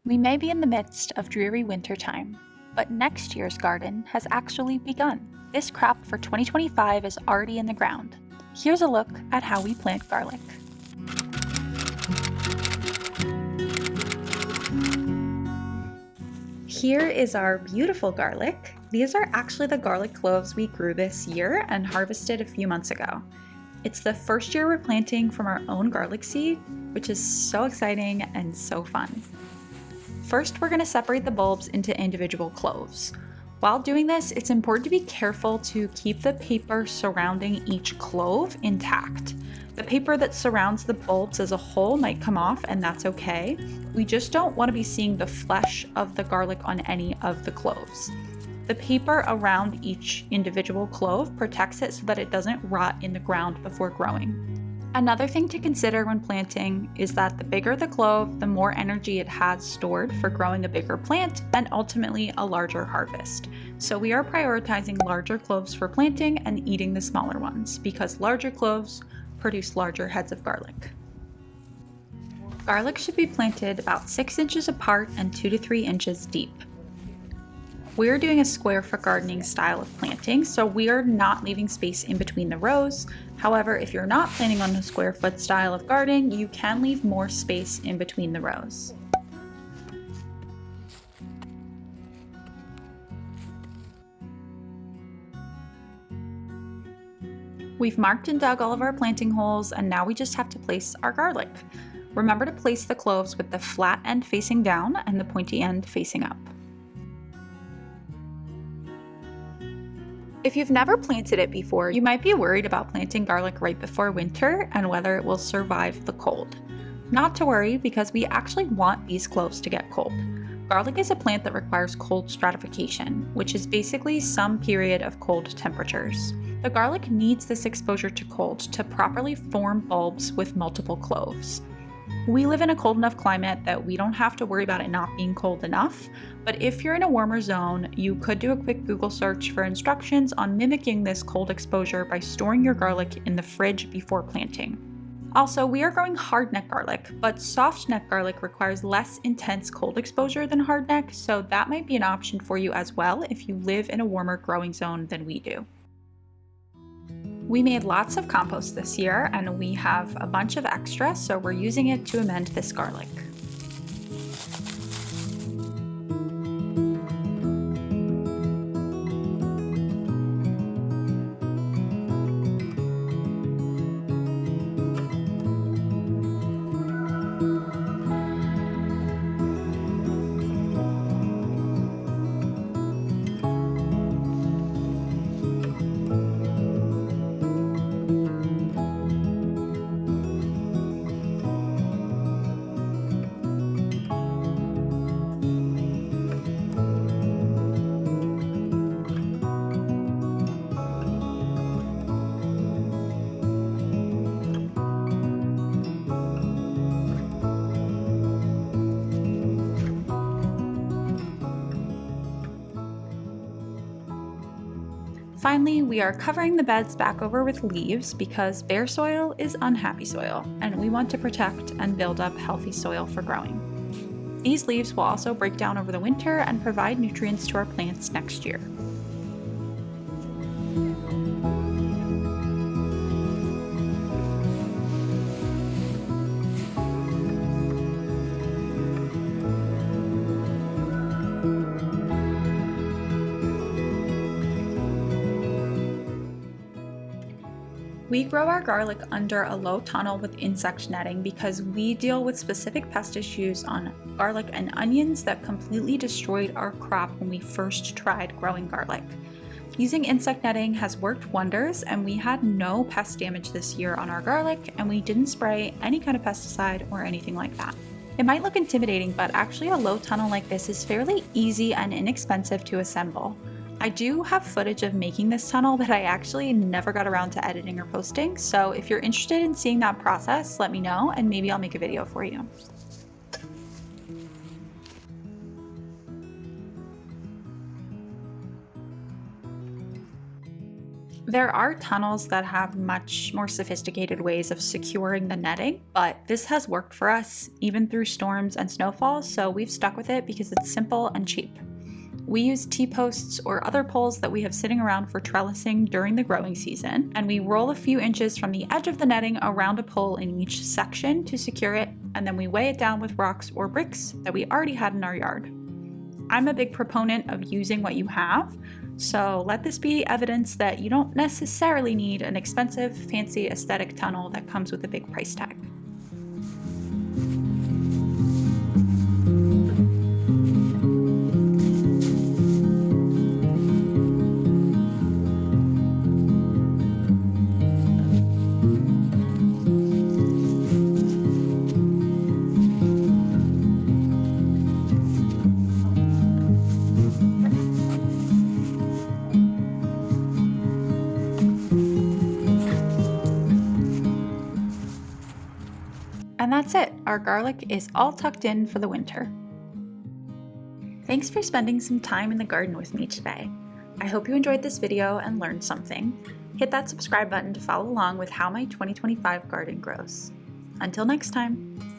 We may be in the midst of dreary winter time, but next year's garden has actually begun. This crop for 2025 is already in the ground. Here's a look at how we plant garlic. Here is our beautiful garlic. These are actually the garlic cloves we grew this year and harvested a few months ago. It's the first year we're planting from our own garlic seed, which is so exciting and so fun. First, we're going to separate the bulbs into individual cloves. While doing this, it's important to be careful to keep the paper surrounding each clove intact. The paper that surrounds the bulbs as a whole might come off, and that's okay. We just don't want to be seeing the flesh of the garlic on any of the cloves. The paper around each individual clove protects it so that it doesn't rot in the ground before growing. Another thing to consider when planting is that the bigger the clove, the more energy it has stored for growing a bigger plant and ultimately a larger harvest. So we are prioritizing larger cloves for planting and eating the smaller ones because larger cloves produce larger heads of garlic. Garlic should be planted about 6 inches apart and 2 to 3 inches deep. We're doing a square foot gardening style of planting, so we are not leaving space in between the rows. However, if you're not planning on a square foot style of gardening, you can leave more space in between the rows. We've marked and dug all of our planting holes, and now we just have to place our garlic. Remember to place the cloves with the flat end facing down and the pointy end facing up. If you've never planted it before, you might be worried about planting garlic right before winter and whether it will survive the cold. Not to worry, because we actually want these cloves to get cold. Garlic is a plant that requires cold stratification, which is basically some period of cold temperatures. The garlic needs this exposure to cold to properly form bulbs with multiple cloves. We live in a cold enough climate that we don't have to worry about it not being cold enough, but if you're in a warmer zone, you could do a quick Google search for instructions on mimicking this cold exposure by storing your garlic in the fridge before planting. Also, we are growing hardneck garlic, but softneck garlic requires less intense cold exposure than hardneck, so that might be an option for you as well if you live in a warmer growing zone than we do. We made lots of compost this year and we have a bunch of extra, so we're using it to amend this garlic. Finally, we are covering the beds back over with leaves because bare soil is unhappy soil, and we want to protect and build up healthy soil for growing. These leaves will also break down over the winter and provide nutrients to our plants next year. We grow our garlic under a low tunnel with insect netting because we deal with specific pest issues on garlic and onions that completely destroyed our crop when we first tried growing garlic. Using insect netting has worked wonders, and we had no pest damage this year on our garlic, and we didn't spray any kind of pesticide or anything like that. It might look intimidating, but actually a low tunnel like this is fairly easy and inexpensive to assemble. I do have footage of making this tunnel that I actually never got around to editing or posting, so if you're interested in seeing that process, let me know and maybe I'll make a video for you. There are tunnels that have much more sophisticated ways of securing the netting, but this has worked for us even through storms and snowfall, so we've stuck with it because it's simple and cheap. We use T-posts or other poles that we have sitting around for trellising during the growing season, and we roll a few inches from the edge of the netting around a pole in each section to secure it, and then we weigh it down with rocks or bricks that we already had in our yard. I'm a big proponent of using what you have, so let this be evidence that you don't necessarily need an expensive, fancy aesthetic tunnel that comes with a big price tag. And that's it, our garlic is all tucked in for the winter. Thanks for spending some time in the garden with me today. I hope you enjoyed this video and learned something. Hit that subscribe button to follow along with how my 2025 garden grows. Until next time.